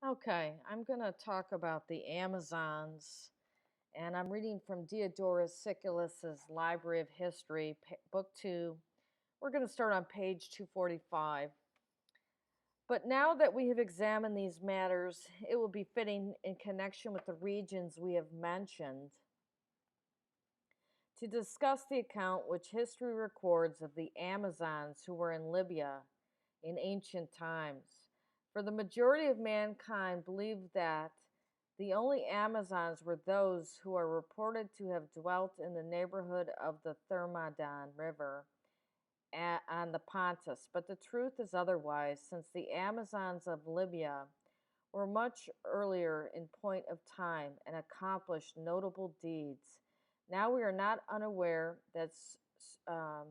Okay, I'm going to talk about the Amazons, and I'm reading from Diodorus Siculus's Library of History, Book 2. We're going to start on page 245. But now that we have examined these matters, it will be fitting, in connection with the regions we have mentioned, to discuss the account which history records of the Amazons who were in Libya in ancient times. For the majority of mankind believed that the only Amazons were those who are reported to have dwelt in the neighborhood of the Thermodon River on the Pontus. But the truth is otherwise, since the Amazons of Libya were much earlier in point of time and accomplished notable deeds. Now we are not unaware that um,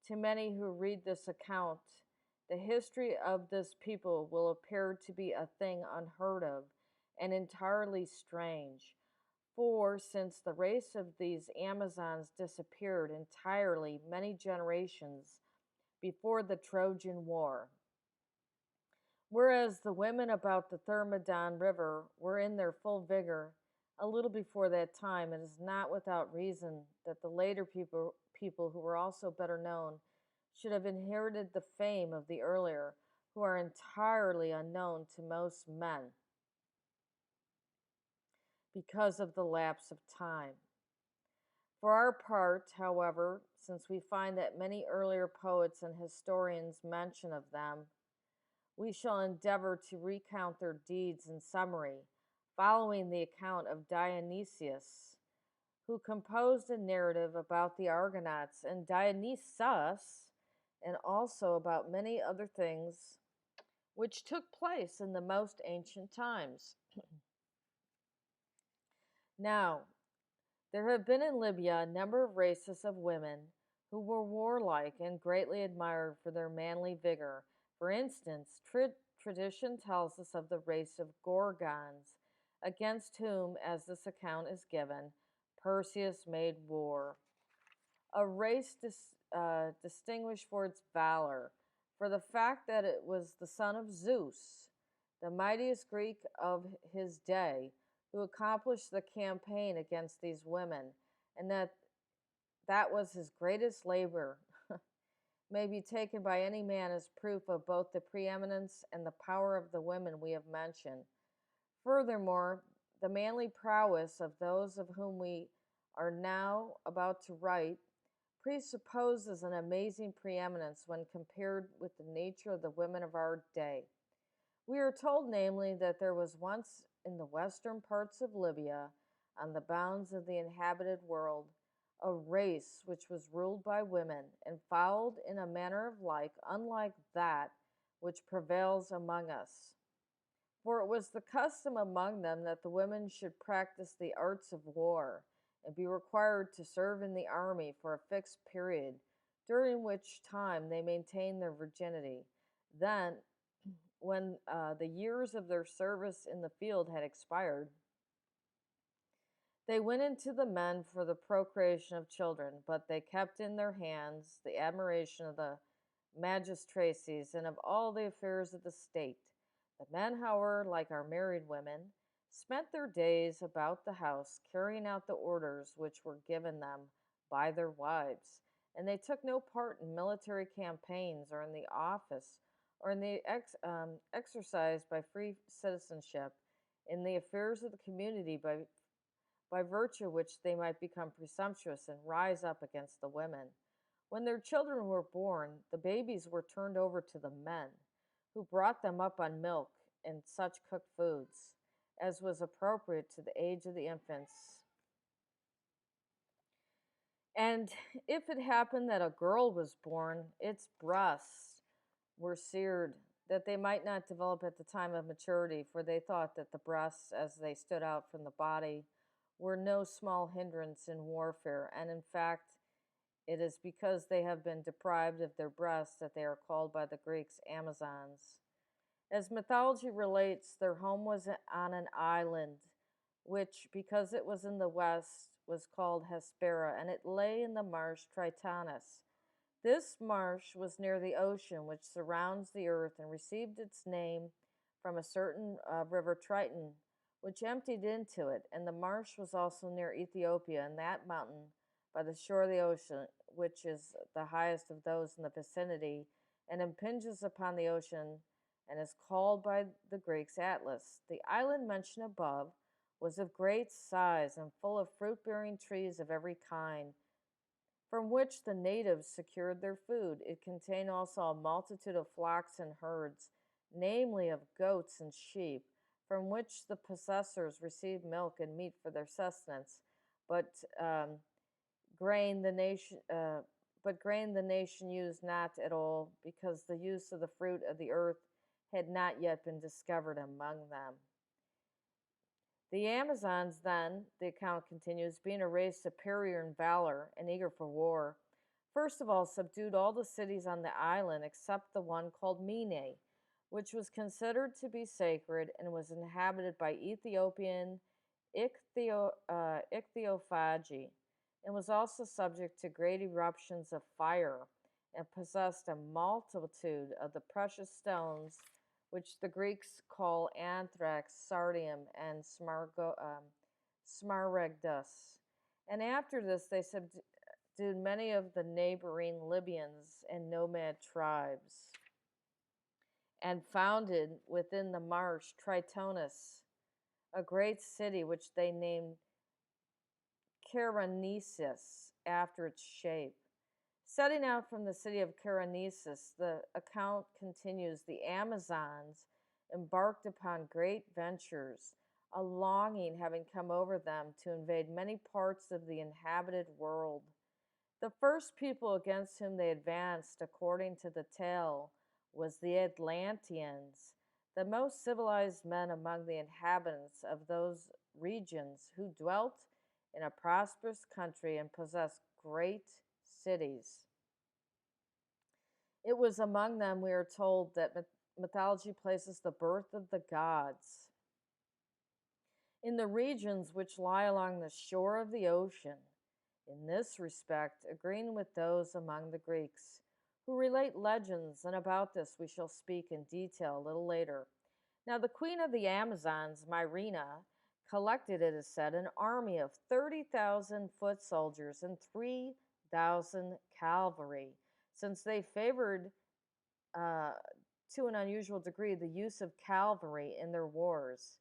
to many who read this account, the history of this people will appear to be a thing unheard of and entirely strange. For since the race of these Amazons disappeared entirely many generations before the Trojan War, whereas the women about the Thermodon River were in their full vigor a little before that time, it is not without reason that the later people who were also better known should have inherited the fame of the earlier, who are entirely unknown to most men because of the lapse of time. For our part, however, since we find that many earlier poets and historians mention of them, we shall endeavor to recount their deeds in summary, following the account of Dionysius, who composed a narrative about the Argonauts, and Dionysus, and also about many other things which took place in the most ancient times. Now, there have been in Libya a number of races of women who were warlike and greatly admired for their manly vigor. For instance, tradition tells us of the race of Gorgons, against whom, as this account is given, Perseus made war. A race distinguished for its valor, for the fact that it was the son of Zeus, the mightiest Greek of his day, who accomplished the campaign against these women, and that was his greatest labor, may be taken by any man as proof of both the preeminence and the power of the women we have mentioned. Furthermore, the manly prowess of those of whom we are now about to write presupposes an amazing preeminence when compared with the nature of the women of our day. We are told, namely, that there was once in the western parts of Libya, on the bounds of the inhabited world, a race which was ruled by women, and followed in a manner of life unlike that which prevails among us. For it was the custom among them that the women should practice the arts of war, and be required to serve in the army for a fixed period, during which time they maintained their virginity. Then, when the years of their service in the field had expired, they went into the men for the procreation of children, but they kept in their hands the admiration of the magistracies and of all the affairs of the state. The men, however, like our married women, spent their days about the house, carrying out the orders which were given them by their wives, and they took no part in military campaigns or in the office or in the exercise by free citizenship in the affairs of the community by virtue of which they might become presumptuous and rise up against the women. When their children were born, the babies were turned over to the men, who brought them up on milk and such cooked foods as was appropriate to the age of the infants. And if it happened that a girl was born, its breasts were seared, that they might not develop at the time of maturity, for they thought that the breasts, as they stood out from the body, were no small hindrance in warfare, and in fact, it is because they have been deprived of their breasts that they are called by the Greeks Amazons. As mythology relates, their home was on an island, which, because it was in the west, was called Hespera, and it lay in the marsh Tritonus. This marsh was near the ocean which surrounds the earth and received its name from a certain river Triton, which emptied into it, and the marsh was also near Ethiopia, and that mountain by the shore of the ocean, which is the highest of those in the vicinity, and impinges upon the ocean, and is called by the Greeks Atlas. The island mentioned above was of great size and full of fruit bearing trees of every kind, from which the natives secured their food. It contained also a multitude of flocks and herds, namely of goats and sheep, from which the possessors received milk and meat for their sustenance. But um, grain the nation, grain the nation used not at all, because the use of the fruit of the earth had not yet been discovered among them. The Amazons, then, the account continues, being a race superior in valor and eager for war, first of all subdued all the cities on the island except the one called Mine, which was considered to be sacred and was inhabited by Ethiopian ichthyophagy, and was also subject to great eruptions of fire, and possessed a multitude of the precious stones which the Greeks call anthrax, sardium, and smaragdus. And after this, they subdued many of the neighboring Libyans and nomad tribes, and founded within the marsh Tritonis, a great city which they named Karanesis after its shape. Setting out from the city of Karanesis, the account continues, the Amazons embarked upon great ventures, a longing having come over them to invade many parts of the inhabited world. The first people against whom they advanced, according to the tale, was the Atlanteans, the most civilized men among the inhabitants of those regions, who dwelt in a prosperous country and possessed great cities. It was among them, we are told, that mythology places the birth of the gods. In the regions which lie along the shore of the ocean, in this respect, agreeing with those among the Greeks who relate legends, and about this we shall speak in detail a little later. Now, the queen of the Amazons, Myrina, collected, it is said, an army of 30,000 foot soldiers and 3,000 cavalry, since they favored uh, to an unusual degree the use of cavalry in their wars.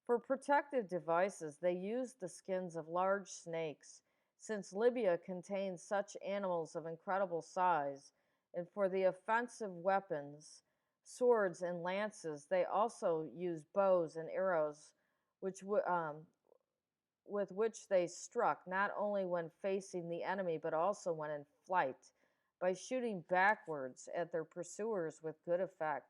For protective devices, they used the skins of large snakes, since Libya contains such animals of incredible size, and for the offensive weapons, swords and lances, they also used bows and arrows, with which they struck not only when facing the enemy but also when in flight, by shooting backwards at their pursuers with good effect.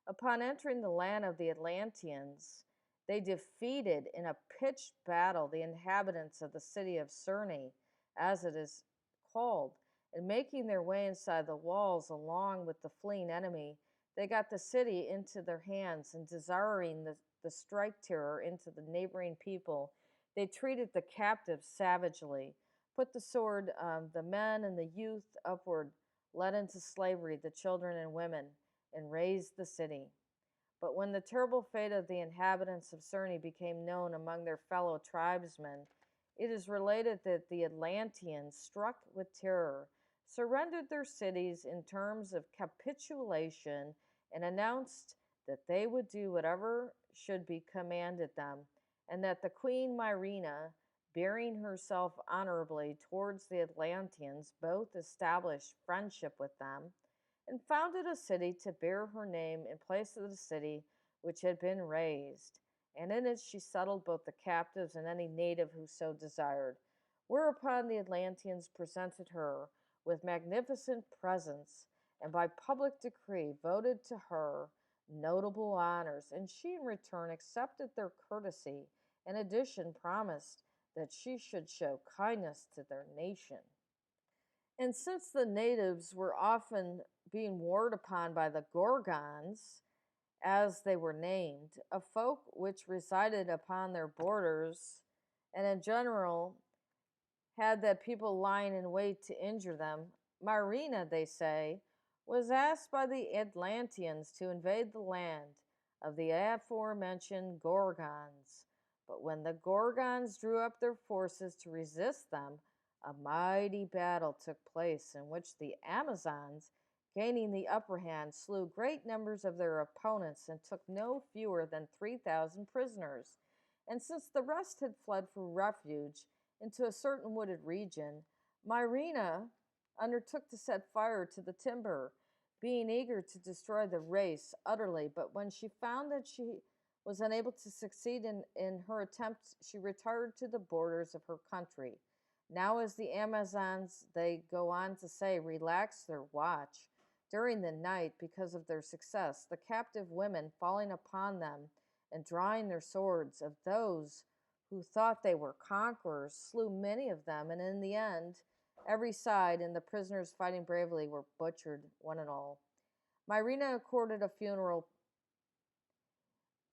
Upon entering the land of the Atlanteans, they defeated in a pitched battle the inhabitants of the city of Cerny, as it is called, and making their way inside the walls along with the fleeing enemy, they got the city into their hands, and desiring the strike terror into the neighboring people, they treated the captives savagely, put the men and the youth upward, led into slavery the children and women, and razed the city. But when the terrible fate of the inhabitants of Cerny became known among their fellow tribesmen, it is related that the Atlanteans, struck with terror, surrendered their cities in terms of capitulation and announced that they would do whatever should be commanded them, and that the queen Myrina, bearing herself honorably towards the Atlanteans, both established friendship with them and founded a city to bear her name in place of the city which had been razed. And in it she settled both the captives and any native who so desired. Whereupon the Atlanteans presented her with magnificent presents, and by public decree voted to her notable honors, and she in return accepted their courtesy, in addition promised that she should show kindness to their nation. And since the natives were often being warred upon by the Gorgons, as they were named, a folk which resided upon their borders, and in general had that people lying in wait to injure them, Myrina, they say, was asked by the Atlanteans to invade the land, of the aforementioned Gorgons. But when the Gorgons drew up their forces to resist them, a mighty battle took place in which the Amazons, gaining the upper hand, slew great numbers of their opponents and took no fewer than 3,000 prisoners. And since the rest had fled for refuge into a certain wooded region, Myrrhina undertook to set fire to the timber, being eager to destroy the race utterly. But when she found that she was unable to succeed in her attempts, she retired to the borders of her country. Now, as the Amazons, they go on to say, relaxed their watch during the night because of their success, the captive women falling upon them and drawing their swords of those who thought they were conquerors, slew many of them, and in the end, every side and the prisoners fighting bravely were butchered, one and all. Myrrhina accorded a funeral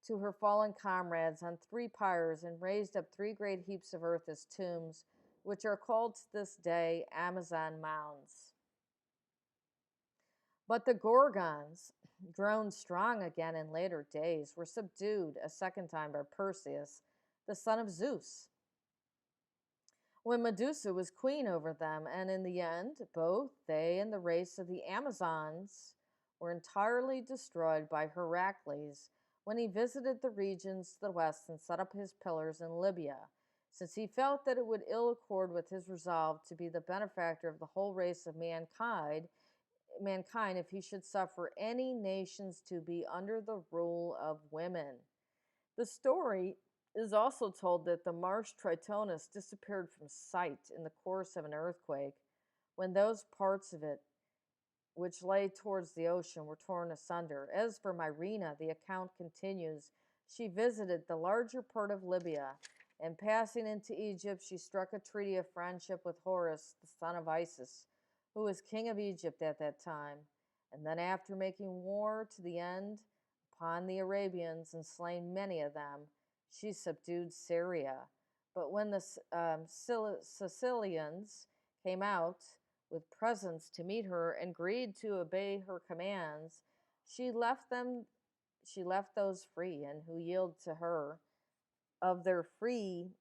to her fallen comrades on 3 pyres and raised up 3 great heaps of earth as tombs, which are called to this day Amazon mounds. But the Gorgons, grown strong again in later days, were subdued a second time by Perseus, the son of Zeus, when Medusa was queen over them, and in the end, both they and the race of the Amazons were entirely destroyed by Heracles when he visited the regions to the west and set up his pillars in Libya, since he felt that it would ill accord with his resolve to be the benefactor of the whole race of mankind if he should suffer any nations to be under the rule of women. The story is also told that the marsh Tritonus disappeared from sight in the course of an earthquake when those parts of it which lay towards the ocean were torn asunder. As for Myrrhina, the account continues, she visited the larger part of Libya, and passing into Egypt, she struck a treaty of friendship with Horus, the son of Isis, who was king of Egypt at that time. And then, after making war to the end upon the Arabians and slaying many of them, she subdued Syria. But when the Sicilians came out with presents to meet her and agreed to obey her commands, she left those free and who yield to her of their free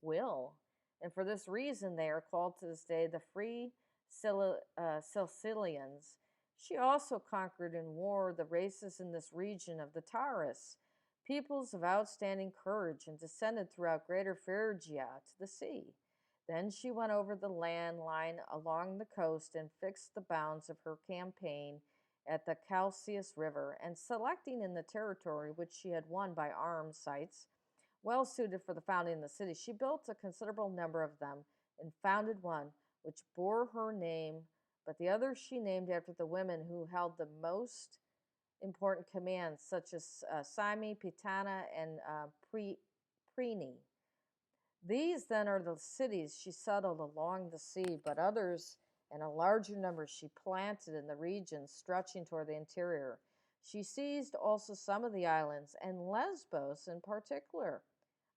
will. And for this reason, they are called to this day the free Sicilians. She also conquered in war the races in this region of the Taurus, peoples of outstanding courage, and descended throughout greater Phrygia to the sea. Then she went over the land line along the coast and fixed the bounds of her campaign at the Chalcius River, and selecting in the territory which she had won by arms sites, well suited for the founding of the city, she built a considerable number of them and founded one which bore her name, but the others she named after the women who held the most important commands, such as Cyme, Pitana, and Prene. These then are the cities she settled along the sea, but others and a larger number she planted in the regions stretching toward the interior. She seized also some of the islands, and Lesbos in particular,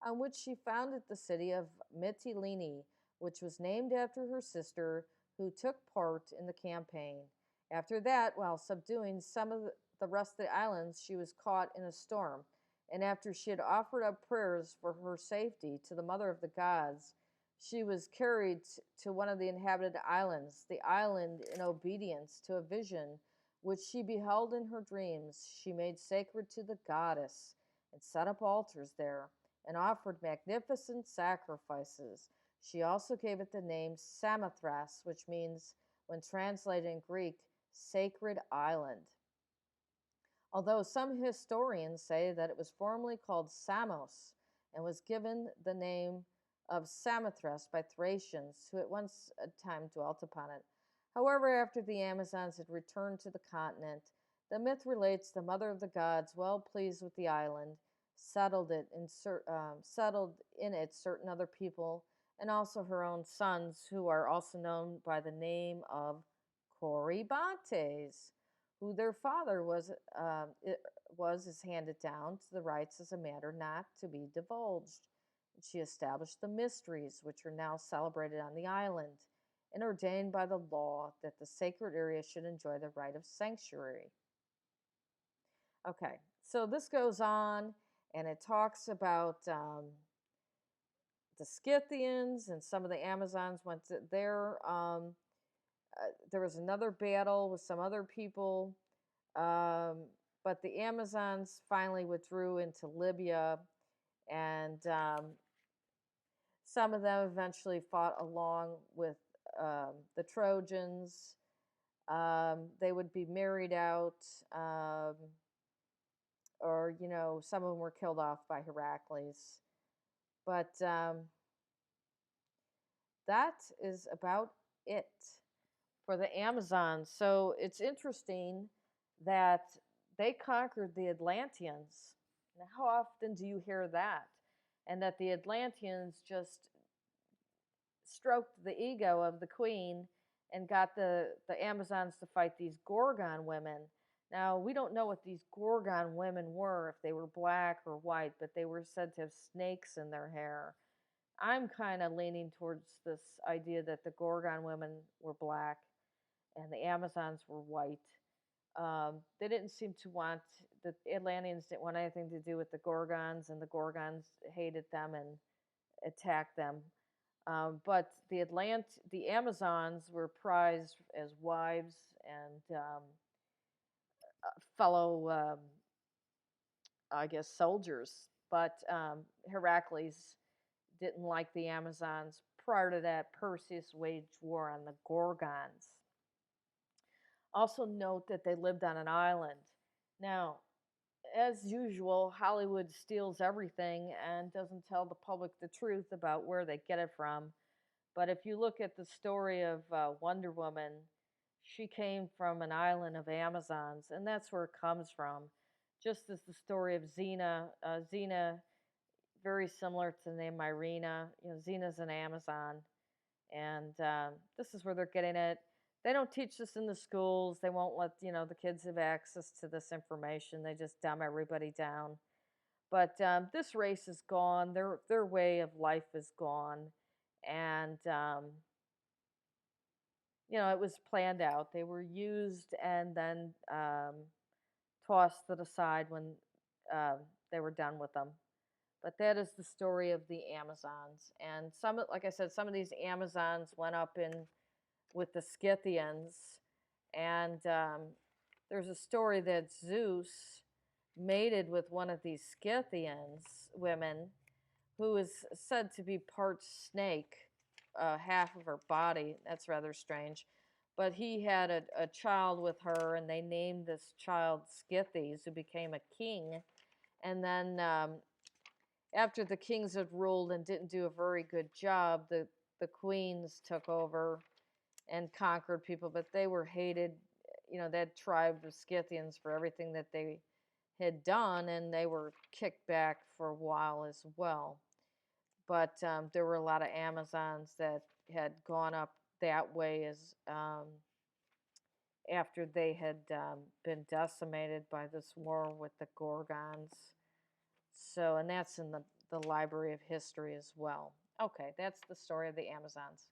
on which she founded the city of Mytilene, which was named after her sister, who took part in the campaign. After that, while subduing some of the rest of the islands, she was caught in a storm, and after she had offered up prayers for her safety to the mother of the gods, she was carried to one of the inhabited islands, the island in obedience to a vision which she beheld in her dreams. She made sacred to the goddess and set up altars there and offered magnificent sacrifices. She also gave it the name Samothrace, which means, when translated in Greek, sacred island. Although some historians say that it was formerly called Samos and was given the name of Samothrace by Thracians, who at once a time dwelt upon it. However, after the Amazons had returned to the continent, the myth relates the mother of the gods, well pleased with the island, settled in it certain other people, and also her own sons, who are also known by the name of Corybantes, who their father was is handed down to the rites as a matter not to be divulged. She established the mysteries, which are now celebrated on the island, and ordained by the law that the sacred area should enjoy the right of sanctuary. Okay, So this goes on, and it talks about the Scythians, and some of the Amazons went to there. There was another battle with some other people, um, but the Amazons finally withdrew into Libya, and some of them eventually fought along with the Trojans. They would be married out, um, or some of them were killed off by Heracles. But that is about it for the Amazons. So it's interesting that they conquered the Atlanteans. Now, how often do you hear that? And that the Atlanteans just stroked the ego of the queen and got the Amazons to fight these Gorgon women. Now, we don't know what these Gorgon women were, if they were black or white, but they were said to have snakes in their hair. I'm kind of leaning towards this idea that the Gorgon women were black and the Amazons were white. They didn't seem to want, the Atlanteans didn't want anything to do with the Gorgons, and the Gorgons hated them and attacked them. But the Amazons were prized as wives and fellow, I guess, soldiers. But Heracles didn't like the Amazons. Prior to that, Perseus waged war on the Gorgons. Also, note that they lived on an island. Now, as usual, Hollywood steals everything and doesn't tell the public the truth about where they get it from. But if you look at the story of Wonder Woman, she came from an island of Amazons, and that's where it comes from. Just as the story of Xena, Xena, very similar to the name Irina. Xena's an Amazon, and this is where they're getting it. They don't teach this in the schools. They won't let the kids have access to this information. They just dumb everybody down. But this race is gone. Their way of life is gone, and it was planned out. They were used and then tossed to the side when uh, they were done with them. But that is the story of the Amazons. And like I said, some of these Amazons went up in with the Scythians, and there's a story that Zeus mated with one of these Scythians women, who is said to be part snake, half of her body. That's rather strange. But he had a child with her, and they named this child Scythes, who became a king. And then after the kings had ruled and didn't do a very good job, the queens took over and conquered people, but they were hated. That tribe of Scythians for everything that they had done, and they were kicked back for a while as well. But there were a lot of Amazons that had gone up that way as after they had been decimated by this war with the Gorgons. So, and that's in the Library of History as well. Okay, that's the story of the Amazons.